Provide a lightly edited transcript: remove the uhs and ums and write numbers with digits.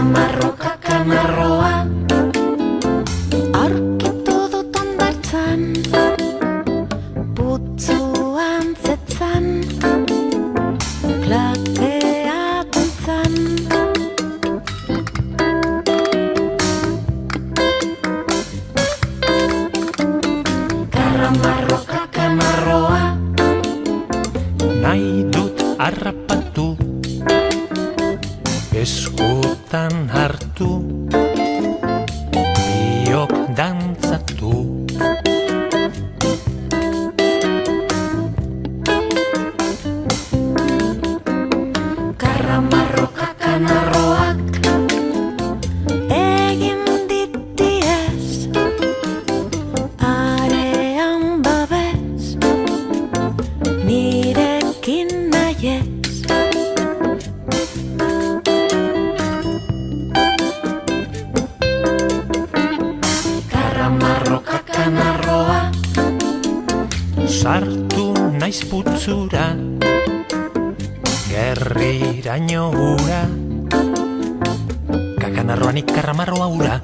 Karramarro kakanarroa aurkitu dut hondartzan, putzuan zetzan, klakea dantzan. Karramarro kakanarroa nahi dut harrapatu, eskutan hartu, biok dantzatu. Karramarro kakanarroak egin ditiez, arean babes, nirekin nahiez. Karramarro kakanarroa Sartu naiz putzura, gerriraino hura, kakanarroanik karramarroa hura.